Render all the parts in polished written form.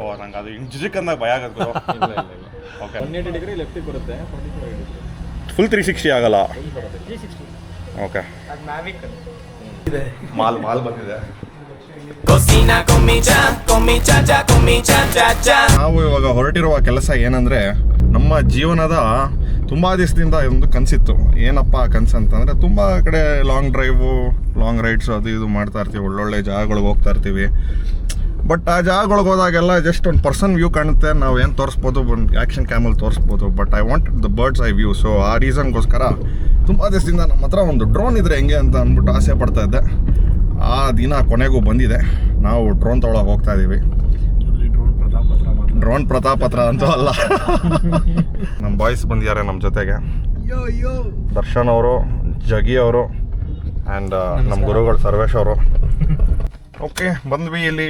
ಓ ನಂಗೆ ಅದು ಜಿಜಿಕ್ ಅಂದಾಗ ಭಯ ಆಗುತ್ತೆ. ಇಲ್ಲ ಓಕೆ 180 ಡಿಗ್ರಿ ಲೆಫ್ಟಿಗೆ ಬರುತ್ತೆ, 45 ಡಿಗ್ರಿ ಫುಲ್ 360 ಆಗಲ್ಲ. ಬರುತ್ತೆ 360 ಓಕೆ ಅದು ಮ್ಯಾವಿಕ್ ಇದೆ. ಮಾಲ್ ಬಂದಿದೆ. ನಾವು ಇವಾಗ ಹೊರಟಿರುವ ಕೆಲಸ ಏನಂದರೆ, ನಮ್ಮ ಜೀವನದ ತುಂಬ ದಿವಸದಿಂದ ಒಂದು ಕನಸಿತ್ತು. ಏನಪ್ಪ ಕನಸು ಅಂತಂದರೆ, ತುಂಬ ಕಡೆ ಲಾಂಗ್ ಡ್ರೈವು, ಲಾಂಗ್ ರೈಡ್ಸು ಅದು ಇದು ಮಾಡ್ತಾ ಇರ್ತೀವಿ, ಒಳ್ಳೊಳ್ಳೆ ಜಾಗಗಳಿಗೆ ಹೋಗ್ತಾ ಇರ್ತೀವಿ. ಬಟ್ ಆ ಜಾಗಗಳಿಗೆ ಹೋದಾಗೆಲ್ಲ ಜಸ್ಟ್ ಒಂದು ಪರ್ಸನ್ ವ್ಯೂ ಕಾಣುತ್ತೆ, ನಾವು ಏನು ತೋರಿಸ್ಬೋದು, ಒಂದು ಆ್ಯಕ್ಷನ್ ಕ್ಯಾಮಲ್ಲಿ ತೋರಿಸ್ಬೋದು. But I want the bird's eye view. So ಆ ರೀಸನ್ಗೋಸ್ಕರ ತುಂಬ ದಿವಸದಿಂದ ನಮ್ಮ ಹತ್ರ ಒಂದು ಡ್ರೋನ್ ಇದ್ದರೆ ಹೆಂಗೆ ಅಂತ ಅಂದ್ಬಿಟ್ಟು ಆಸೆ ಪಡ್ತಾ ಇದ್ದೆ. ಆ ದಿನ ಕೊನೆಗೂ ಬಂದಿದೆ. ನಾವು ಡ್ರೋನ್ ತೊಗೊಳಕ್ಕೆ ಹೋಗ್ತಾ ಇದ್ದೀವಿ. ಡ್ರೋನ್ ಪ್ರತಾಪತ್ರ ಅಂತೂ ಅಲ್ಲ. ನಮ್ಮ ಬಾಯ್ಸ್ ಬಂದಿದ್ದಾರೆ ನಮ್ಮ ಜೊತೆಗೆ. ದರ್ಶನ್ ಅವರು, ಜಗಿ ಅವರು ಆ್ಯಂಡ್ ನಮ್ಮ ಗುರುಗಳು ಸರ್ವೇಶ್ ಅವರು. ಓಕೆ ಬಂದ್ವಿ ಇಲ್ಲಿ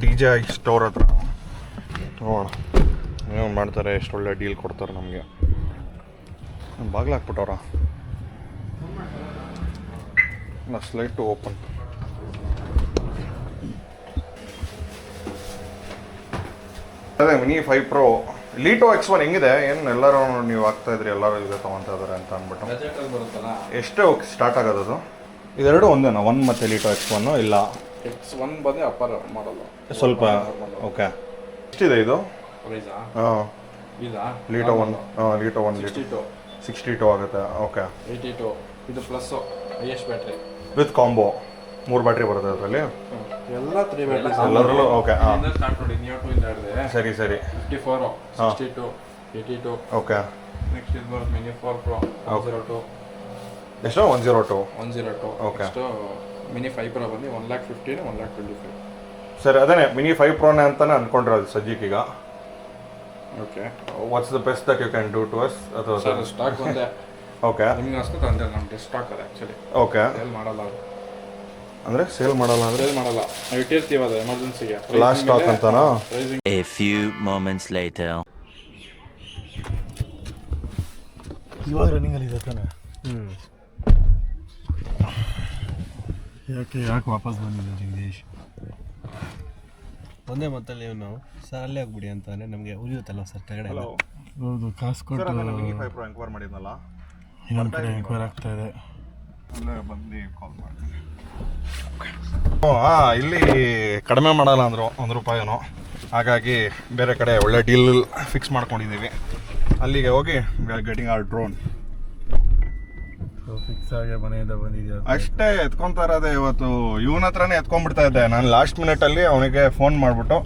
DJ ಸ್ಟೋರ್ ಹತ್ರ. ನೋಡೋಣ ಏನು ಮಾಡ್ತಾರೆ, ಎಷ್ಟು ಒಳ್ಳೆ ಡೀಲ್ ಕೊಡ್ತಾರೆ ನಮಗೆ. ಬಾಗಿಲು ಹಾಕ್ಬಿಟ್ಟವ್ರ. Slight to open. ಅದೇ ಮಿನಿ 5 Pro ಲೀಟೋ X1 ಹೆಂಗಿದೆ? ಏನು ಎಲ್ಲರೂ ನೀವು ಆಗ್ತಾ ಇದ್ರಿ, ಎಲ್ಲರೂ ಇದೆ ತೊಗೊತಾ ಇದ್ದಾರೆ ಅಂತ ಅಂದ್ಬಿಟ್ಟು. ಬಜೆಟಲ್ಲಿ ಬರುತ್ತಲ್ಲ, ಎಷ್ಟು ಸ್ಟಾರ್ಟ್ ಆಗೋದು? ಇದೆರಡು ಒಂದೇನಾ? 1 ಮತ್ತು ಲೀಟೋ X1 ಇಲ್ಲ? X1 ಬಂದು ಅಪ್ಪರ್ ಮಾಡಲ್ಲ ಸ್ವಲ್ಪ. ಓಕೆ ಎಷ್ಟಿದೆ ಇದು ಪ್ರೈಸಾ? ಹಾಂ ಇದಾ ಲೀಟೋ 1. ಲೀಟೋ 1 62 ಆಗುತ್ತೆ. ಓಕೆ 82 ಇದು plus highest battery with combo 3 battery ಬರುತ್ತೆ ಅದರಲ್ಲಿ ಎಲ್ಲ 3 ಬ್ಯಾಟ್ರೀಸ್ ಎಲ್ಲರಲ್ಲೂ. ಓಕೆ ಹಾಂ ಸ್ಟಾರ್ಟ್ ನೋಡಿ, ನಿಯರ್ ಟು ಇಂದ ಹಿಡಿದೆ. ಸರಿ 54 62 82. ಓಕೆ ನೆಕ್ಸ್ಟ್ ಇದು ಬರುತ್ತೆ ಮಿನಿ 4 Pro 102. ಎಷ್ಟು? 102. 102. Okay. ನೆಕ್ಸ್ಟ್ ಮಿನಿ 5 Pro ಬಂದು 115 125. ಸರಿ ಅದೇ ಮಿನಿ 5 Proನೇ ಅಂತಾನೆ ಅನ್ಕೊಂಡಿರೋದು ಸದ್ಯಕ್ಕೀಗ. Okay what's the best that you can do to us? ಅಥವಾ ಸರ್ ಸ್ಟಾಕ್ ಒಂದೇ ಓಕೆ ನಿಮಗೆ ಅಷ್ಟು ತಂದೆ ನಮ್ಗೆ ಸ್ಟಾಕ್ ಅದ ಆ್ಯಕ್ಚುಲಿ. ಓಕೆ ಸೇಲ್ ಮಾಡಲ್ಲ ಅದು. ಅಂದರೆ ಸೇಲ್ ಮಾಡಲ್ಲ ಅಂದರೆ ಸೇಲ್ ಮಾಡಲ್ಲ, ನಾವು ಇಟ್ಟಿರ್ತೀವಿ ಅದು ಎಮರ್ಜೆನ್ಸಿಗೆ. ಲಾಸ್ಟ್ ಸ್ಟಾಕ್ ಅಂತಾನಾ? A few moments later. ಇವಾಗ ರನ್ನಿಂಗಲ್ಲಿ ಇದೆ ತಾನೆ? ಯಾಕೆ ವಾಪಸ್ ಬಂದಿದ್ದೆ ಜಗದೀಶ್? ಒಂದೇ ಮಾತಲ್ಲಿ ಇವನು ಸರ್ ಅಲ್ಲೇ ಹೋಗ್ಬಿಡಿ ಅಂತಾನೆ ನಮಗೆ ಉರಿಯುತ್ತಲ್ಲ ಸರ್ ಕೆಳಗಡೆ. ಹೌದು, ಕಾಸು ಕೊಟ್ಟು ಮಿನಿ 5 Pro ಎಂಕ್ವೈರ್ ಮಾಡಿದ್ನಲ್ಲ, ಇನ್ನೊಂದು ಕಡೆ ಎಂಕ್ವೈರ್ ಆಗ್ತಾ ಇದೆ. ಅಲ್ಲೇ ಬಂದು ಕಾಲ್ ಮಾಡ್ತೀನಿ. ಇಲ್ಲಿ ಕಡಿಮೆ ಮಾಡಲ್ಲ ಅಂದರು ₹1. ಹಾಗಾಗಿ ಬೇರೆ ಕಡೆ ಒಳ್ಳೆ ಡೀಲ್ ಫಿಕ್ಸ್ ಮಾಡ್ಕೊಂಡಿದ್ದೀವಿ. ಅಲ್ಲಿಗೆ ಹೋಗಿ we are getting our drone. Fix ಆಗಿ ಮನೆಯಿಂದ ಬಂದಿದ್ಯಾ? ಅಷ್ಟೇ ಎತ್ಕೊತಾ ಇರೋದೆ. ಇವತ್ತು ಇವನ ಹತ್ರನೇ ಎತ್ಕೊಂಡ್ಬಿಡ್ತಾ ಇದ್ದೆ ನಾನು. ಲಾಸ್ಟ್ ಮಿನಿಟಲ್ಲಿ ಅವನಿಗೆ ಫೋನ್ ಮಾಡಿಬಿಟ್ಟು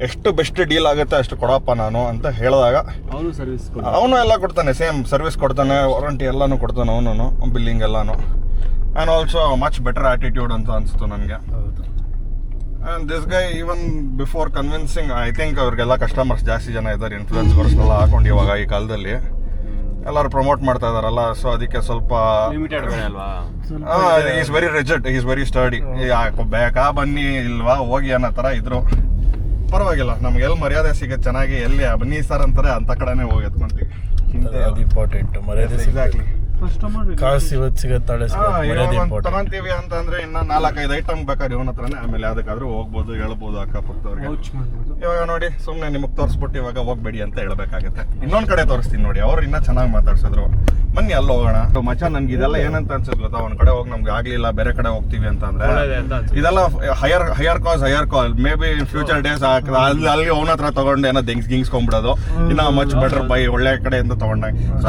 ಎಷ್ಟು ಬೆಸ್ಟ್ ಡೀಲ್ ಆಗುತ್ತೆ ಅಷ್ಟು ಕೊಡಪ್ಪ ನಾನು ಅಂತ ಹೇಳಿದಾಗ ಅವನು ಸರ್ವಿಸ್ ಅವನು ಎಲ್ಲ ಕೊಡ್ತಾನೆ, ಸೇಮ್ ಸರ್ವಿಸ್ ಕೊಡ್ತಾನೆ, ವಾರಂಟಿ ಎಲ್ಲನೂ ಕೊಡ್ತಾನೆ ಅವನು, ಬಿಲ್ಲಿಂಗ್ ಎಲ್ಲನೂ. And also much better attitude ಅಂತ ಅನಿಸ್ತು ನನಗೆ. ಹೌದು. And this guy even before convincing, I think ಅವ್ರಿಗೆಲ್ಲ ಕಸ್ಟಮರ್ಸ್ ಜಾಸ್ತಿ ಜನ ಇದ್ದಾರೆ, ಇನ್ಫ್ಲೂಯೆನ್ಸರ್ಸ್ನೆಲ್ಲ ಹಾಕೊಂಡು ಇವಾಗ ಈ ಕಾಲದಲ್ಲಿ ಎಲ್ಲರೂ ಪ್ರಮೋಟ್ ಮಾಡ್ತಾ ಇದಾರಲ್ಲ. ಸೊ ಅದಕ್ಕೆ ಸ್ವಲ್ಪ ಲಿಮಿಟೆಡ್ ಅಲ್ವಾ? Is very rigid, is very study. ಬೇಕಾ ಬನ್ನಿ ಇಲ್ವಾ ಹೋಗಿ ಅನ್ನೋ ಥರ ಇದ್ರು. ಪರವಾಗಿಲ್ಲ, ನಮ್ಗೆ ಎಲ್ಲಿ ಮರ್ಯಾದೆ ಸಿಗುತ್ತೆ ಚೆನ್ನಾಗಿ, ಎಲ್ಲಿ ಬನ್ನಿ ಸರ್ ಅಂತಾರೆ ಅಂತ ಕಡೆನೇ ಹೋಗಿ ಎತ್ಕೊಂತೀವಿ. ಅದು ಇಂಪಾರ್ಟೆಂಟ್, ಮರ್ಯಾದೆ. ಎಕ್ಸಾಕ್ಟ್ಲಿ. ಕಾಸು ಇವತ್ತು ಸಿಗತ್ತಾಳೆ, ತಗೊಂತೀವಿ ಅಂತಂದ್ರೆ ಇನ್ನ 4-5 ಐಟಮ್ ಬೇಕಾದ್ರೆ ಇವನ ಹತ್ರನೇ, ಆಮೇಲೆ ಅದಕ್ಕಾದ್ರೂ ಹೋಗ್ಬೋದು, ಹೇಳ್ಬೋದು ಅಕ್ಕಪಕ್ಕದವ್ರಿಗೆ. ಇವಾಗ ನೋಡಿ ಸುಮ್ಮನೆ ನಿಮಗೆ ತೋರಿಸ್ಬಿಟ್ಟು ಇವಾಗ ಹೋಗ್ಬೇಡಿ ಅಂತ ಹೇಳ್ಬೇಕಾಗತ್ತೆ. ಇನ್ನೊಂದ್ ಕಡೆ ತೋರಿಸ್ತೀನಿ ನೋಡಿ, ಅವ್ರು ಇನ್ನ ಚೆನ್ನಾಗಿ ಮಾತಾಡ್ಸಿದ್ರು, ಬನ್ನಿ ಅಲ್ಲಿ ಹೋಗೋಣ. ಮಚ್ಚ ನನ್ಗೆ ಇದೆಲ್ಲ ಏನಂತ ಅನ್ಸುತ್ತೆ ಗೊತ್ತಾ, ಒಂದ್ ಕಡೆ ಹೋಗಿ ನಮ್ಗೆ ಆಗ್ಲಿಲ್ಲ, ಬೇರೆ ಕಡೆ ಹೋಗ್ತೀವಿ ಅಂತಂದ್ರೆ ಇದೆಲ್ಲ higher call may be in future days ಅಲ್ಲಿ ಅವನ ಹತ್ರ ತಗೊಂಡು ಏನೋ ಗಿಂಗ್ಸ್ಕೊಂಡ್ಬಿಡೋದು, ಇನ್ನ ಮಚ್ ಬೆಟರ್ ಬೈ ಒಳ್ಳೆ ಕಡೆಯಿಂದ ತಗೊಂಡಾಗ. ಸೊ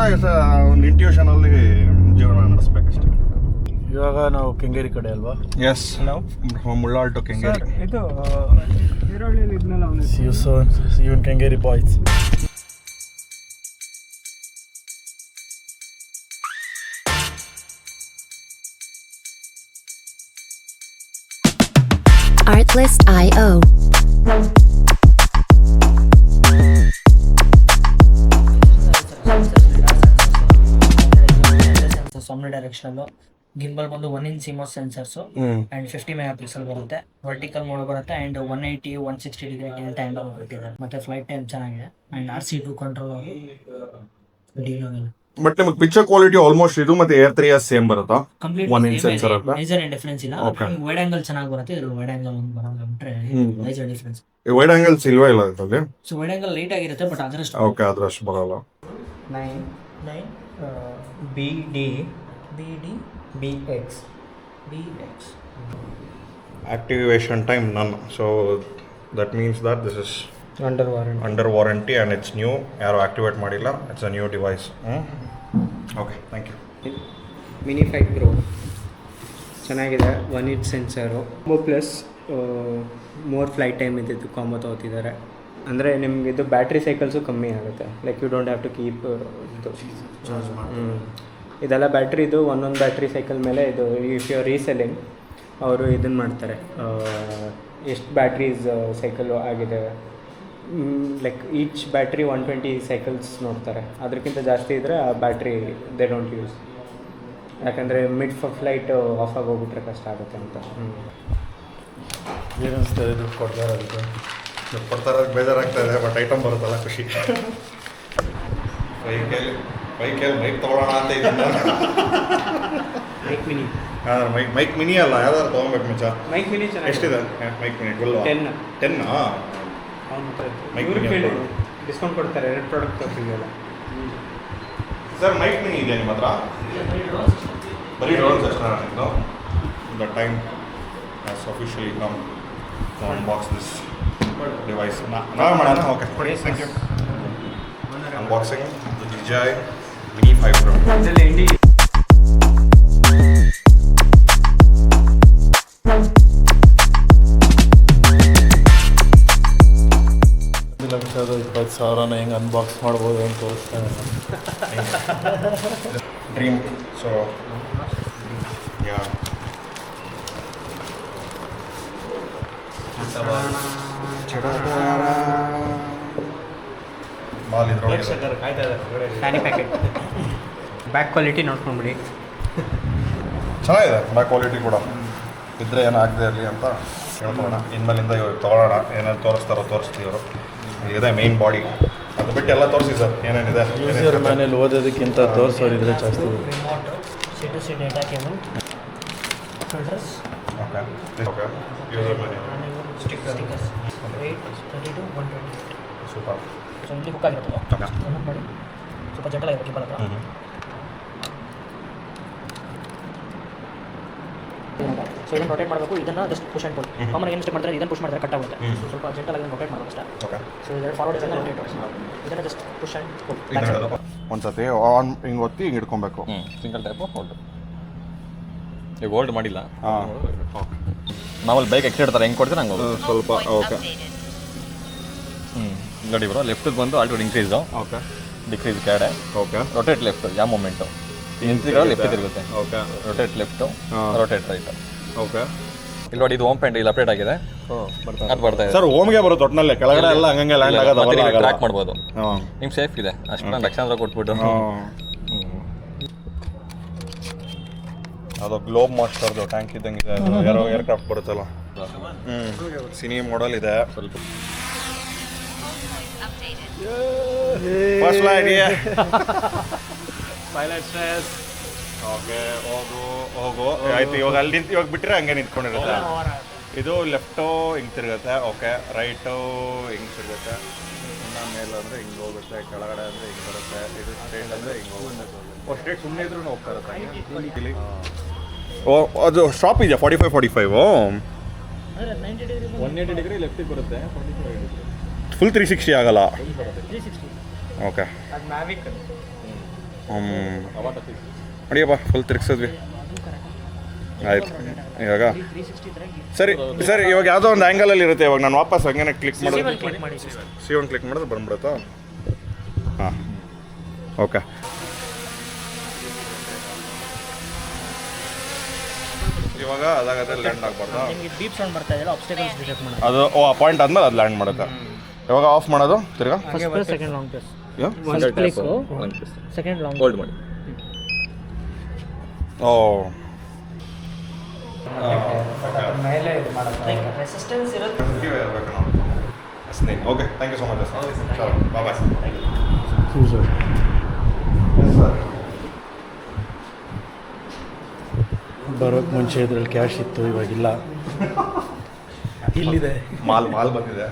ಒಂದು ಇಂಟ್ಯೂಷನ್ ಅಲ್ಲಿ ಜೀವನ ನಡೆಸ್ಬೇಕಷ್ಟೇ. ಇವಾಗ ನಾವು ಕೆಂಗೇರಿ ಕಡೆ ಅಲ್ವಾ? Yes, Mullal to Kengeri. ಇದು ಈರುಳ್ಳಿಯಲ್ಲಿ ಇದನ್ನೆಲ್ಲ ಅವನು See you soon. See you in Kengeri, boys. Artlist.io. ಸಾಮ್ನಿ ಡೈರೆಕ್ಷನಲ್ಲು ಗಿಂಬಲ್ ಬಂದು 1-inch CMOS sensors and 50 MP ಬರುತ್ತೆ. ವರ್ಟಿಕಲ್ ಮೋಡ್ ಬರುತ್ತೆ ಆ್ಯಂಡ್ 180 160 ಡಿಗ್ರಿ ಟೈಮ್ ಕೊಟ್ಟಿದ್ದಾರೆ. ಮತ್ತು ಫ್ಲೈಟ್ ಟೈಮ್ ಚೆನ್ನಾಗಿದೆ and RC2 control deal but ನಿಮಗೆ ಪಿಕ್ಚರ್ ಕ್ವಾಲಿಟಿ ಆಲ್ಮೋಸ್ಟ್ ಇದು ಮತ್ತೆ ಏರ್ 3S ಸೇಮ್ ಬರುತ್ತಾ ಕಂಪ್ಲೀಟ್ 1 inch sensor ಅಲ್ವಾ? ಮೇಜರ್ ಏನ್ ಡಿಫರೆನ್ಸ್ ಇಲ್ಲ. Okay. ವೈಡ್ ಆಂಗಲ್ ಚೆನ್ನಾಗಿ ಬರುತ್ತೆ, ಇದು ವೈಡ್ ಆಂಗಲ್ ಬರಲ್ಲ ಬಿಟ್ರೆ ಮೇಜರ್ ಡಿಫರೆನ್ಸ್. ಈ ವೈಡ್ ಆಂಗಲ್ ಇಲ್ವಾ ಇಲ್ಲ ಇದರಲ್ಲಿ? ಸೊ ವೈಡ್ ಆಂಗಲ್ ಲೈಟ್ ಆಗಿರುತ್ತೆ ಬಟ್ ಅದರಷ್ಟು ಓಕೆ ಅದ್ರಷ್ಟು ಬರಲ್ಲ. 9 BD BD BX BX. Activation time none, so that means that this is under warranty. under warranty and it's new. ಯಾರು ಆಕ್ಟಿವೇಟ್ ಮಾಡಿಲ್ಲ, it's a new device. Okay, thank you. Mini 5 Pro ಚೆನ್ನಾಗಿದೆ. 1 inch sensor plus more flight time ಇದ್ದಿದ್ದು combo ತೊಗೋತಿದ್ದಾರೆ. ಅಂದರೆ ನಿಮ್ಗೆ ಇದು battery cycles ಕಮ್ಮಿ ಆಗುತ್ತೆ. Like you don't have to keep ಇದೆಲ್ಲ ಬ್ಯಾಟ್ರಿದು ಒಂದೊಂದು ಬ್ಯಾಟ್ರಿ ಸೈಕಲ್ ಮೇಲೆ ಇದು ಇಫ್ ಯು ಆರ್ ರೀಸೆಲ್ಲಿಂಗ್ ಅವರು ಇದನ್ನು ಮಾಡ್ತಾರೆ, ಎಷ್ಟು ಬ್ಯಾಟ್ರೀಸ್ ಸೈಕಲ್ಲು ಆಗಿದೆ, ಲೈಕ್ ಈಚ್ ಬ್ಯಾಟ್ರಿ 120 ಸೈಕಲ್ಸ್ ನೋಡ್ತಾರೆ. ಅದಕ್ಕಿಂತ ಜಾಸ್ತಿ ಇದ್ದರೆ ಆ ಬ್ಯಾಟ್ರಿ ದೇ ಡೋಂಟ್ ಯೂಸ್, ಯಾಕಂದರೆ ಮಿಡ್ ಫ್ಲೈಟ್ ಆಫ್ ಆಗೋಗ್ಬಿಟ್ರೆ ಕಷ್ಟ ಆಗುತ್ತೆ ಅಂತ. ಏನಿಸ್ತದೆ ದುಡ್ಡು ಕೊಡ್ತಾರೆ ಅದಕ್ಕೆ? ಕೊಡ್ತಾರೆ ಬೇಜಾರಾಗ್ತಾ ಇದೆ, ಬಟ್ ಐಟಮ್ ಬರುತ್ತಲ್ಲ ಖುಷಿ. ಮೈಕ್ ತಗೊಳ್ಳೋಣ ಅಂತ ಇದ್ದೀನಿ. ಮೈಕ್ ಮಿನಿ ಮೈಕ್ ಮಿನಿ ಅಲ್ಲ, ಯಾವ್ದಾದ್ರು ತೊಗೊಬೇಕು ಮುಂಚೆ. ಮೈಕ್ ಮಿನಿ ಎಷ್ಟಿದೆ ಮೈಕ್ ಮಿನಿ? 10 Mic ಇವ್ರಿಗೆ mini ಕೇಳಿ ಹಾಕ್ಬೋದು. ಡಿಸ್ಕೌಂಟ್ ಕೊಡ್ತಾರೆ, 2 ಪ್ರಾಡಕ್ಟ್ ತಗೋತೀವಲ್ಲ. ಸರ್ ಮೈಕ್ ಮಿನಿ ಇದೆಯಾ ನಿಮ್ಮ ಹತ್ರ? ಬರೀ ಡ್ರೋನ್ಸ್ ಅಷ್ಟೇ ಇದು. The time has officially come to unbox this device. ನಾವೇ ಮಾಡೋಣ? Okay, thank you. Unboxing DJI Mini 5 Pro. ಲಕ್ಷದ 20,000 ಹೆಂಗೆ ಅನ್ಬಾಕ್ಸ್ ಮಾಡ್ಬೋದು ಅಂತ ತೋರಿಸ್ತಾನೆ. Dream. So, yeah. ಬಾಲ್ ಇದ್ರೊಳಗೆ ಫ್ಯಾನಿ ಪ್ಯಾಕೆಟ್. ಬ್ಯಾಕ್ ಕ್ವಾಲಿಟಿ ನೋಡ್ಕೊಂಡ್ಬಿಡಿ. ಚೆನ್ನಾಗಿದೆ ಬ್ಯಾಕ್ ಕ್ವಾಲಿಟಿ ಕೂಡ. ಇದ್ರೆ ಏನೂ ಆಗದೆ ಇರಲಿ ಅಂತ ಹೇಳ್ಕೊಳ್ಳೋಣ. ಇನ್ಮೇಲಿಂದ ಇವ್ರು ತೊಗೊಳ್ಳೋಣ, ಏನೇನು ತೋರಿಸ್ತಾರೋ ತೋರಿಸ್ತೀವಿ ಅವರು. ಇದೆ ಮೇನ್ ಬಾಡಿ, ಅದು ಬಿಟ್ಟು ಎಲ್ಲ ತೋರಿಸಿ ಸರ್ ಏನೇನಿದೆ. ಯೂಸರ್ ಮ್ಯಾನೇಜ್ ಓದೋದಕ್ಕಿಂತ ತೋರಿಸೋರಿದ್ರೆ ಜಾಸ್ತಿ. Remote, C2C data cable, filters, okay okay user ಮನೆ ಸ್ಟಿಕ್ಕರ್ಸ್ 832 120. ಸೂಪರ್. ಸೊ ಇಲ್ಲಿ ಹುಕ್ ಆಗಿರುತ್ತೆ. ಓಕೆ ನೋಡಿ ಸ್ವಲ್ಪ ಜಂಟಲ್ ಆಗಿರುತ್ತೆ ಕೇಬಲ್ ಹತ್ರ. ಸೊ ಇದನ್ನು ರೊಟೇಟ್ ಮಾಡಬೇಕು. ಇದನ್ನು just push and pull. Common ಏನು ಸ್ಟೆಪ್ ಮಾಡ್ತಾರೆ, ಇದನ್ನು ಪುಷ್ ಮಾಡಿದ್ರೆ ಕಟ್ ಆಗುತ್ತೆ. ಸ್ವಲ್ಪ ಜಂಟಲ್ ಆಗಿ ರೊಟೇಟ್ ಮಾಡಬೇಕು ಅಷ್ಟೇ. ಓಕೆ. ಸೊ ಇದನ್ನು ಫಾರ್ವರ್ಡ್ ಇದನ್ನು ರೊಟೇಟ್ ಇದನ್ನು ಜಸ್ಟ್ ಪುಷ್ ಆ್ಯಂಡ್ ಪುಲ್. ಒಂದ್ಸತಿ ಆನ್ ಹಿಂಗೆ ಒತ್ತಿ ಹಿಂಗೆ ಇಟ್ಕೊಬೇಕು. Single type hold. ಈಗ ಹೋಲ್ಡ್ ಮಾಡಿಲ್ಲ. ಹಾಂ ಮಾಮೂಲಿ ಬೈಕ್ ಎಕ್ಸಿಟ್ ಇಡ್ತಾರೆ ಹೆಂಗೆ ಕೊಡ್ತಾರೆ ಹಂಗೆ ಸ್ವಲ್ಪ. ಓಕೆ ನೋಡಿ ಬ್ರೋ, ಲೆಫ್ಟಿಗೆ ಬಂದು ಆಲ್ಟೋ ಇನ್ಕ್ರೀಸು, ಓಕೆ ಡಿಕ್ರೀಸ್ ಕ್ಯಾಡೆ, ಓಕೆ ರೊಟೇಟ್ ಲೆಫ್ಟ್ ಯಾವ ಮೂಮೆಂಟು ನಿಂತಿರೋ ಲೆಫ್ಟ್ ತಿರುಗುತ್ತೆ. Okay rotate left, rotate right. Okay. ಇಲ್ಲಿ ನೋಡಿ ಇದು ಹೋಮ್ ಪಾಯಿಂಟ್ ಇಲ್ಲಿ ಅಪ್ಡೇಟ್ ಆಗಿದೆ, ಅದು ಬರ್ತಾ ಇದೆ ಸರ್ ಹೋಮ್ಗೆ ಬರುತ್ತೆ ಒಟ್ಟಿನಲ್ಲಿ, ಕೆಳಗಡೆ ಎಲ್ಲ ಹಂಗಂಗೆ ಲ್ಯಾಂಡ್ ಆಗೋದು ಟ್ರ್ಯಾಕ್ ಮಾಡ್ಬೋದು. ಹಾಂ ನಿಮ್ಗೆ ಸೇಫ್ ಇದೆ ಅಷ್ಟು. ನಾನು ಲಕ್ಷಾಂತರ ಕೊಟ್ಬಿಟ್ಟು ಅದು ಗ್ಲೋಬ್ ಮಾಸ್ಟರ್ದು ಟ್ಯಾಂಕ್ ಇದ್ದಂಗೆ ಇದೆ. ಏರ್ಕ್ರಾಫ್ಟ್ ಬರುತ್ತಲ್ಲ. ಸಿನಿ ಮಾಡೆಲ್ ಇದೆ. ಸ್ವಲ್ಪ ಫಸ್ಟ್ ಫ್ಲೈಟ್. ಓಕೆ ಹೋಗು ಆಯ್ತು. ಇವಾಗ ಅಲ್ಲಿ ಇವಾಗ ಬಿಟ್ಟರೆ ಹಂಗೆ ನಿಂತ್ಕೊಂಡಿರುತ್ತೆ. ಇದು ಲೆಫ್ಟು ಹಿಂಗೆ ತಿರುಗುತ್ತೆ. ಓಕೆ ರೈಟು ಹಿಂಗೆ ತಿರುಗುತ್ತೆ. ಇನ್ನು ಮೇಲೆ ಅಂದರೆ ಹಿಂಗೆ ಹೋಗುತ್ತೆ, ಕೆಳಗಡೆ ಅಂದರೆ ಹಿಂಗೆ ಬರುತ್ತೆ. ಇದು ಸ್ಟ್ರೇಟ್ ಅಂದರೆ ಹಿಂಗೆ ಹೋಗುತ್ತೆ. ಸ್ಟ್ರೇಟ್ ಸುಮ್ಮನೆ ಇದ್ರೂ ಹೋಗ್ತಾ ಇರುತ್ತೆ. ಓ ಅದು ಸ್ಟಾಪ್ ಇದೆಯಾ 45 180 ಡಿಗ್ರಿ ಲೆಫ್ಟಿಗೆ ಬರುತ್ತೆ, 45 ಡಿಗ್ರಿ ಫುಲ್ 360 ಆಗಲ್ಲ. 360. ಓಕೆ ಅದು ಮ್ಯಾವಿಕ್. ಅಡಿಯಪ್ಪ ಫುಲ್ ತಿರ್ಗಿಸಿದ್ವಿ. ಆಯ್ತು ಇವಾಗ 360 ಇದ್ರೆ ಸರಿ ಸರಿ. ಇವಾಗ ಯಾವುದೋ ಒಂದು ಆ್ಯಂಗಲಲ್ಲಿ ಇರುತ್ತೆ. ಇವಾಗ ನಾನು ವಾಪಸ್ ಹಂಗೇನೆ ಕ್ಲಿಕ್ ಮಾಡೋದು. ಕ್ಲಿಕ್ ಮಾಡಿ. C1 ಕ್ಲಿಕ್ ಮಾಡಿದ್ರೆ ಬಂದ್ಬಿಡುತ್ತಾ? ಹಾಂ ಓಕೆ. ಇವಾಗ ಅದಾಗತ್ತೆ ಲ್ಯಾಂಡ್ ಆಗಬಾರ್ದು. ನಿಮಗೆ ಬೀಪ್ ಸೌಂಡ್ ಬರ್ತಾ ಇದೆಯಲ್ಲ, ಆಬ್ಸ್ಟಕಲ್ಸ್ ಡಿಟೆಕ್ಟ್ ಮಾಡೋದು. ಅದು ಆ ಪಾಯಿಂಟ್ ಆದ್ಮೇಲೆ ಅದು ಲ್ಯಾಂಡ್ ಮಾಡುತ್ತೆ. ಇವಾಗ ಆಫ್ ಮಾಡೋದು ತಿರ್ಗಾ. First press, second long press. First click, second long hold ಮಾಡಿ. ಓ ಮೇಲೆ ಇದು ಮಾಡೋದು. ಲೈಕ್ ರೆಸಿಸ್ಟೆನ್ಸ್ ಇರುತ್ತೆ. Okay thank you so much sir. Bye bye. Sir ಬರೋಕ್ಕೆ ಮುಂಚೆ ಇದ್ರಲ್ಲಿ ಕ್ಯಾಶ್ ಇತ್ತು, ಇವಾಗಿಲ್ಲ. ಇಲ್ಲಿದೆ ಮಾಲ್ ಬಂದಿದೆ.